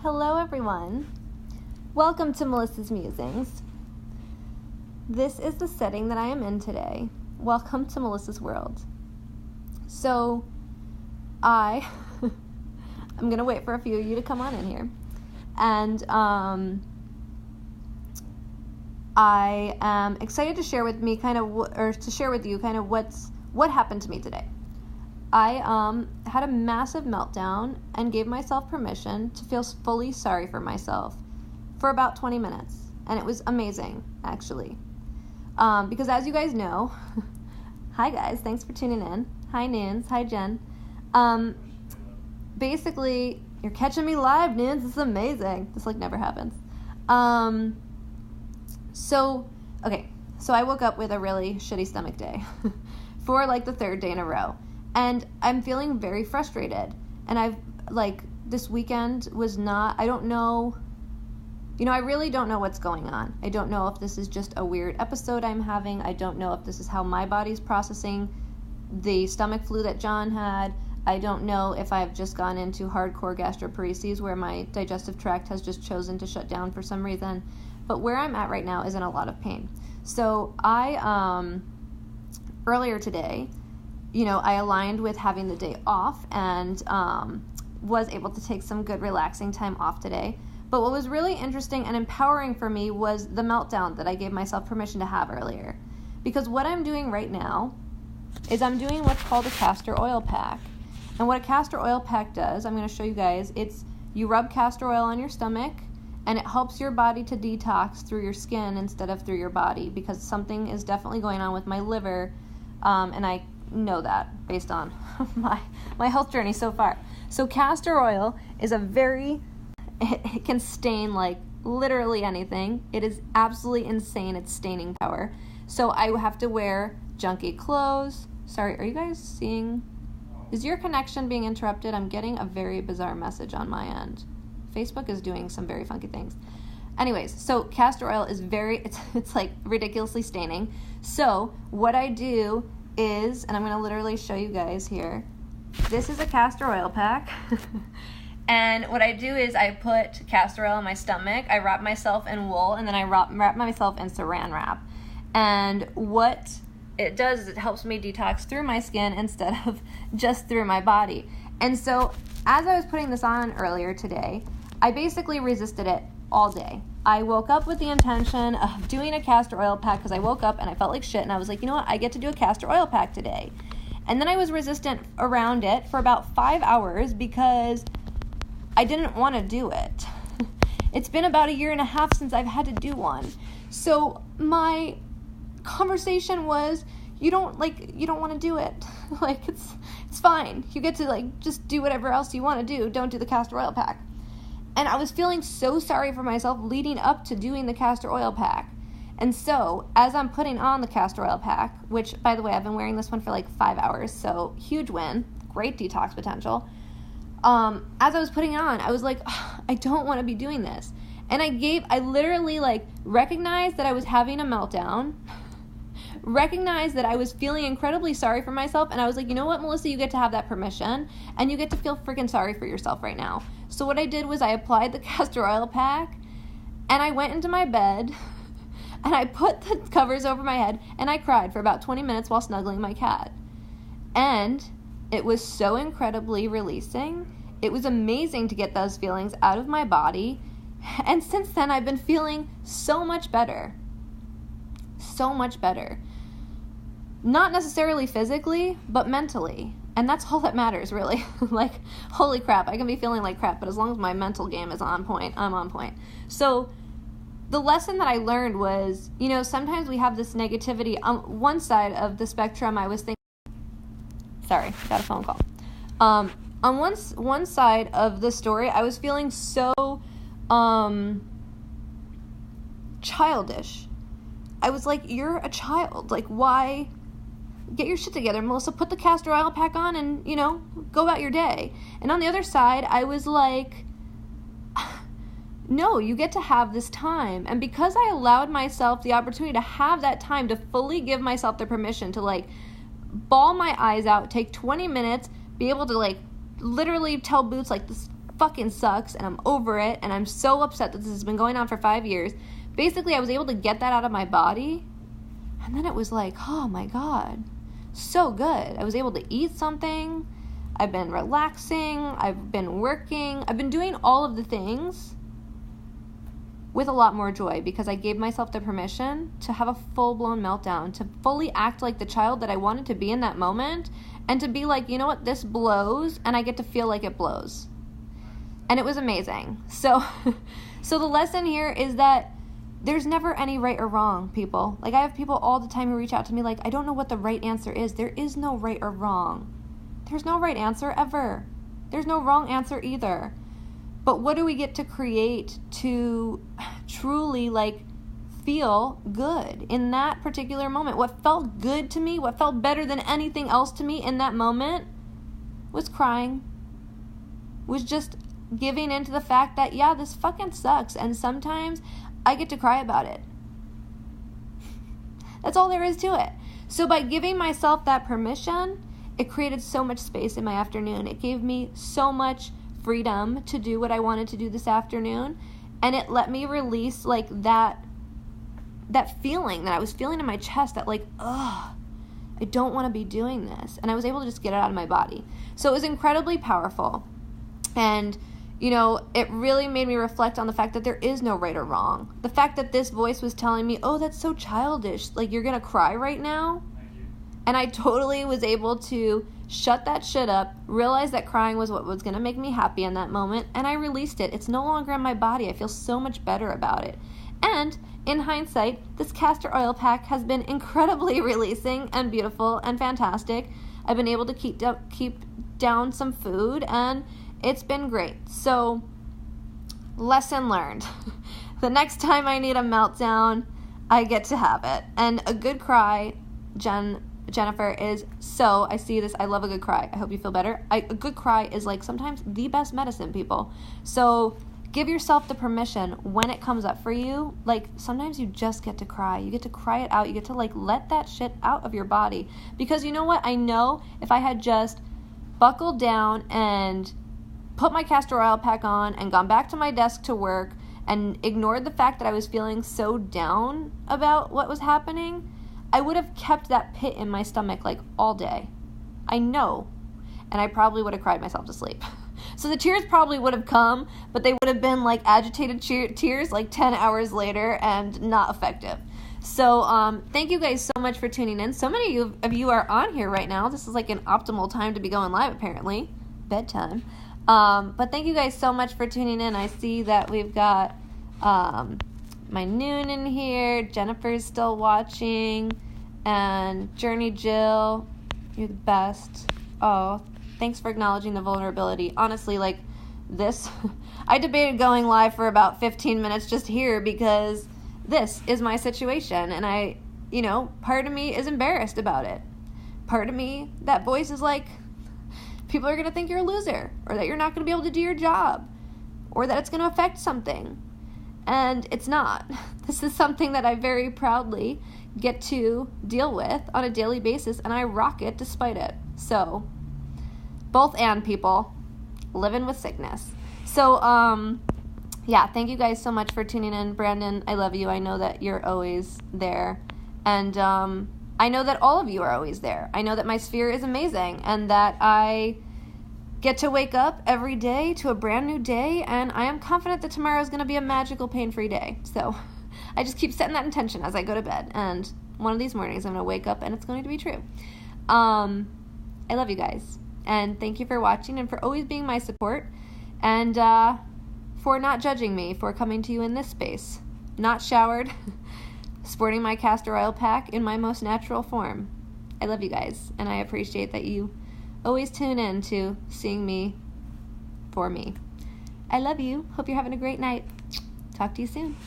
Hello everyone. Welcome to Melissa's Musings. This is the setting that I am in today. Welcome to Melissa's world. So I'm going to wait for a few of you to come on in here. And I am excited to share with you kind of what happened to me today. I had a massive meltdown and gave myself permission to feel fully sorry for myself for about 20 minutes. And it was amazing, actually. Because as you guys know, hi guys, thanks for tuning in. Hi Noons, hi Jen. Basically, you're catching me live, Noons. This is amazing. This never happens. So I woke up with a really shitty stomach day for the third day in a row. And I'm feeling very frustrated. And this weekend was not, I don't know, I really don't know what's going on. I don't know if this is just a weird episode I'm having. I don't know if this is how my body's processing the stomach flu that John had. I don't know if I've just gone into hardcore gastroparesis where my digestive tract has just chosen to shut down for some reason. But where I'm at right now is in a lot of pain. So I, earlier today, I aligned with having the day off and was able to take some good relaxing time off today. But what was really interesting and empowering for me was the meltdown that I gave myself permission to have earlier. Because what I'm doing right now is I'm doing what's called a castor oil pack. And what a castor oil pack does, I'm going to show you guys, you rub castor oil on your stomach and it helps your body to detox through your skin instead of through your body, because something is definitely going on with my liver, and I know that based on my health journey so far. So castor oil is it can stain literally anything. It is absolutely insane, its staining power. So I have to wear junky clothes. Sorry, are you guys seeing? Is your connection being interrupted? I'm getting a very bizarre message on my end. Facebook is doing some very funky things. Anyways, so castor oil is it's ridiculously staining. So what I do is, and I'm going to literally show you guys here, this is a castor oil pack. And what I do is I put castor oil on my stomach, I wrap myself in wool, and then I wrap myself in saran wrap. And what it does is it helps me detox through my skin instead of just through my body. And so as I was putting this on earlier today, I basically resisted it all day. I woke up with the intention of doing a castor oil pack because I woke up and I felt like shit, and I was like, you know what, I get to do a castor oil pack today. And then I was resistant around it for about 5 hours because I didn't want to do it. It's been about 1.5 years since I've had to do one. So my conversation was, you don't want to do it. It's fine. You get to just do whatever else you want to do. Don't do the castor oil pack. And I was feeling so sorry for myself leading up to doing the castor oil pack. And so, as I'm putting on the castor oil pack, which, by the way, I've been wearing this one for 5 hours, so huge win, great detox potential. As I was putting it on, I was like, I don't want to be doing this. And I literally recognized that I was having a meltdown, recognized that I was feeling incredibly sorry for myself, and I was like, you know what, Melissa, you get to have that permission, and you get to feel freaking sorry for yourself right now. So what I did was I applied the castor oil pack, and I went into my bed, and I put the covers over my head, and I cried for about 20 minutes while snuggling my cat. And it was so incredibly releasing. It was amazing to get those feelings out of my body, and since then I've been feeling so much better. So much better. Not necessarily physically, but mentally. And that's all that matters, really. Holy crap, I can be feeling like crap, but as long as my mental game is on point, I'm on point. So the lesson that I learned was, sometimes we have this negativity. On one side of the spectrum, I was thinking, sorry, got a phone call. On one side of the story, I was feeling so childish. I was like, you're a child. Why? Get your shit together, Melissa. Put the castor oil pack on and, go about your day. And on the other side, I was like, no, you get to have this time. And because I allowed myself the opportunity to have that time, to fully give myself the permission to bawl my eyes out, take 20 minutes, be able to literally tell Boots this fucking sucks and I'm over it and I'm so upset that this has been going on for 5 years. Basically, I was able to get that out of my body, and then it was like, oh my God, so good. I was able to eat something. I've been relaxing. I've been working. I've been doing all of the things with a lot more joy because I gave myself the permission to have a full-blown meltdown, to fully act like the child that I wanted to be in that moment, and to be like, you know what, this blows, and I get to feel like it blows. And it was amazing. So the lesson here is that there's never any right or wrong, people. Like, I have people all the time who reach out to me like, I don't know what the right answer is. There is no right or wrong. There's no right answer ever. There's no wrong answer either. But what do we get to create to truly, like, feel good in that particular moment? What felt good to me, what felt better than anything else to me in that moment was crying. Was just giving into the fact that, yeah, this fucking sucks. And sometimes I get to cry about it. That's all there is to it. So by giving myself that permission, it created so much space in my afternoon. It gave me so much freedom to do what I wanted to do this afternoon, and it let me release like that feeling that I was feeling in my chest, that like, ugh, I don't want to be doing this. And I was able to just get it out of my body. So it was incredibly powerful. And it really made me reflect on the fact that there is no right or wrong. The fact that this voice was telling me, oh, that's so childish, like you're gonna cry right now. And I totally was able to shut that shit up, realize that crying was what was going to make me happy in that moment, and I released it. It's no longer in my body. I feel so much better about it. And in hindsight, this castor oil pack has been incredibly releasing and beautiful and fantastic. I've been able to keep down some food, and it's been great. So, lesson learned. The next time I need a meltdown, I get to have it. And a good cry, Jennifer, is so, I see this, I love a good cry. I hope you feel better. A good cry is like sometimes the best medicine, people. So give yourself the permission when it comes up for you. Like, sometimes you just get to cry. You get to cry it out. You get to like let that shit out of your body. Because you know what? I know if I had just buckled down and put my castor oil pack on and gone back to my desk to work and ignored the fact that I was feeling so down about what was happening, I would have kept that pit in my stomach like all day. I know. And I probably would have cried myself to sleep. So the tears probably would have come, but they would have been like agitated tears like 10 hours later and not effective. So thank you guys so much for tuning in. So many of you are on here right now. This is like an optimal time to be going live, apparently. Bedtime. But thank you guys so much for tuning in. I see that we've got my Noon in here. Jennifer's still watching. And Journey Jill, you're the best. Oh, thanks for acknowledging the vulnerability. Honestly, like this, I debated going live for about 15 minutes just here because this is my situation. And I, part of me is embarrassed about it. Part of me, that voice is like, people are going to think you're a loser, or that you're not going to be able to do your job, or that it's going to affect something. And it's not. This is something that I very proudly get to deal with on a daily basis, and I rock it despite it. So, both and, people, living with sickness. So, yeah, thank you guys so much for tuning in. Brandon, I love you. I know that you're always there. And I know that all of you are always there. I know that my sphere is amazing, and that I get to wake up every day to a brand new day, and I am confident that tomorrow is going to be a magical, pain-free day. So I just keep setting that intention as I go to bed, and one of these mornings I'm going to wake up and it's going to be true. I love you guys, and thank you for watching and for always being my support, and for not judging me for coming to you in this space, not showered, sporting my castor oil pack in my most natural form. I love you guys, and I appreciate that you always tune in to seeing me for me. I love you. Hope you're having a great night. Talk to you soon.